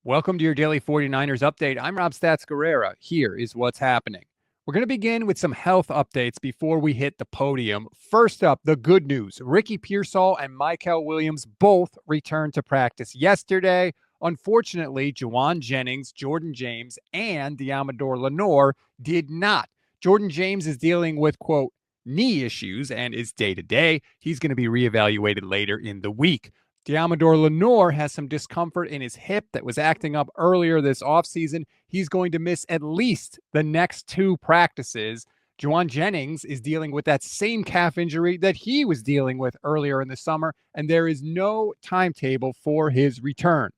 Welcome to your daily 49ers update. I'm Rob Stats Guerrera. Here is what's happening. We're going to begin with some health updates before we hit the podium. First up, the good news. Ricky Pearsall and Mykel Williams both returned to practice yesterday. Unfortunately, Jauan Jennings, Jordan James, and Deommodore Lenoir did not. Jordan James is dealing with, quote, knee issues and is day-to-day. He's going to be reevaluated later in the week. Deommodore Lenoir has some discomfort in his hip that was acting up earlier this offseason. He's going to miss at least the next two practices. Jauan Jennings is dealing with that same calf injury that he was dealing with earlier in the summer, and there is no timetable for his return.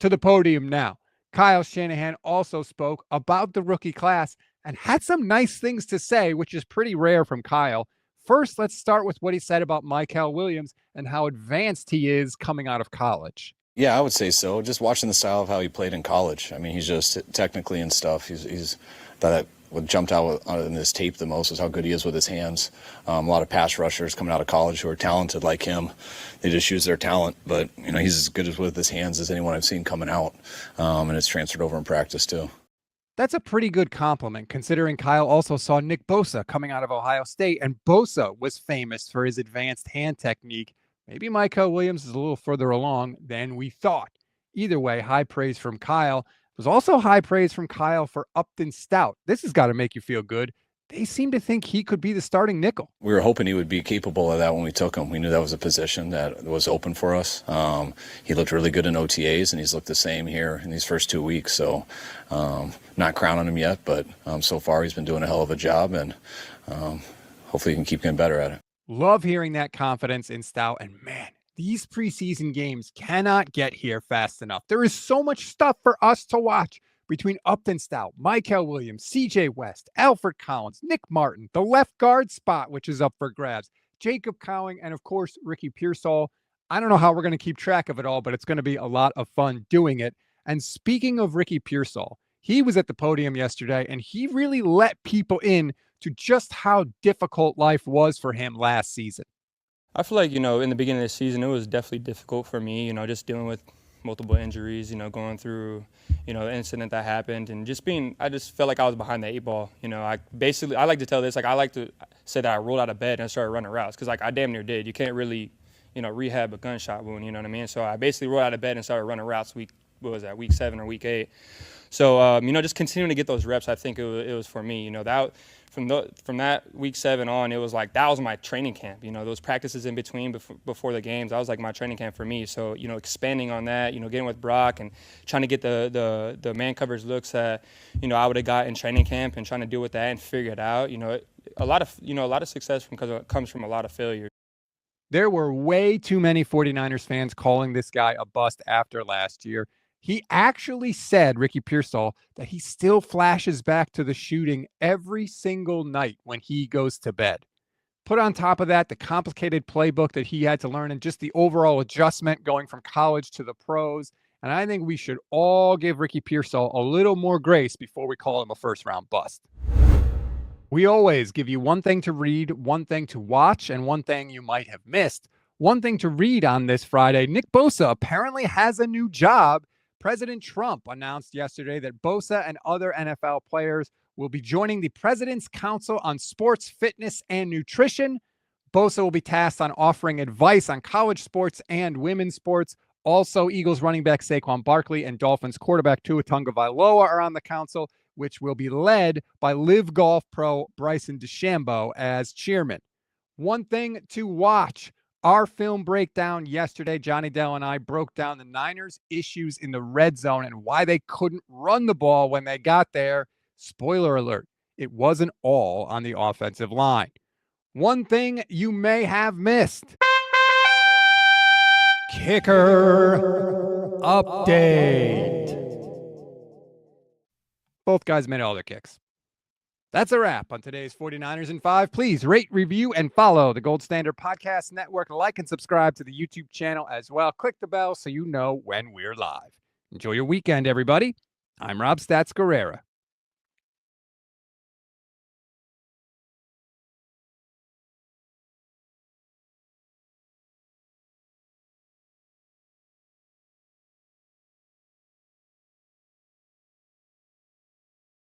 To the podium now. Kyle Shanahan also spoke about the rookie class and had some nice things to say, which is pretty rare from Kyle. First, let's start with what he said about Mykel Williams and how advanced he is coming out of college. Yeah, I would say so. Just watching the style of how he played in college. I mean, he's just technically and stuff. He's that what jumped out in this tape the most was how good he is with his hands. A lot of pass rushers coming out of college who are talented like him. They just use their talent, but he's as good with his hands as anyone I've seen coming out, and it's transferred over in practice too. That's a pretty good compliment, considering Kyle also saw Nick Bosa coming out of Ohio State, and Bosa was famous for his advanced hand technique. Maybe Mykel Williams is a little further along than we thought. Either way, high praise from Kyle. There's also high praise from Kyle for Upton Stout. This has got to make you feel good. They seem to think he could be the starting nickel. We were hoping he would be capable of that when we took him. We knew that was a position that was open for us. He looked really good in OTAs, and he's looked the same here in these first 2 weeks. So not crowning him yet, but so far he's been doing a hell of a job, and hopefully he can keep getting better at it. Love hearing that confidence in Stout. And man, these preseason games cannot get here fast enough. There is so much stuff for us to watch between Upton Stout, Mykel Williams, CJ West, Alfred Collins, Nick Martin, the left guard spot, which is up for grabs, Jacob Cowing, and of course, Ricky Pearsall. I don't know how we're going to keep track of it all, but it's going to be a lot of fun doing it. And speaking of Ricky Pearsall, he was at the podium yesterday, and he really let people in to just how difficult life was for him last season. I feel like, in the beginning of the season, it was definitely difficult for me, just dealing with multiple injuries, going through, the incident that happened, and I just felt like I was behind the eight ball. I like to tell this, I like to say that I rolled out of bed and I started running routes, because I damn near did. You can't really, rehab a gunshot wound, you know what I mean? So I basically rolled out of bed and started running routes week 7 or week 8. So, just continuing to get those reps, I think it was for me, that from that week 7 on, it was like that was my training camp. Those practices in between before the games, that was like my training camp for me. So expanding on that, getting with Brock and trying to get the man coverage looks that I would have got in training camp, and trying to deal with that and figure it out. A lot of success comes from a lot of failure. There were way too many 49ers fans calling this guy a bust after last year. He actually said, Ricky Pearsall, that he still flashes back to the shooting every single night when he goes to bed. Put on top of that the complicated playbook that he had to learn, and just the overall adjustment going from college to the pros. And I think we should all give Ricky Pearsall a little more grace before we call him a first-round bust. We always give you one thing to read, one thing to watch, and one thing you might have missed. One thing to read on this Friday: Nick Bosa apparently has a new job. President Trump announced yesterday that Bosa and other NFL players will be joining the President's Council on Sports, Fitness, and Nutrition. Bosa will be tasked on offering advice on college sports and women's sports. Also, Eagles running back Saquon Barkley and Dolphins quarterback Tua Tagovailoa are on the council, which will be led by Live Golf pro Bryson DeChambeau as chairman. One thing to watch: our film breakdown yesterday, Johnny Dell and I broke down the Niners' issues in the red zone and why they couldn't run the ball when they got there. Spoiler alert, it wasn't all on the offensive line. One thing you may have missed: kicker update. Both guys made all their kicks. That's a wrap on today's 49ers in 5. Please rate, review, and follow the Gold Standard Podcast Network. Like and subscribe to the YouTube channel as well. Click the bell so you know when we're live. Enjoy your weekend, everybody. I'm Rob Stats Guerrera.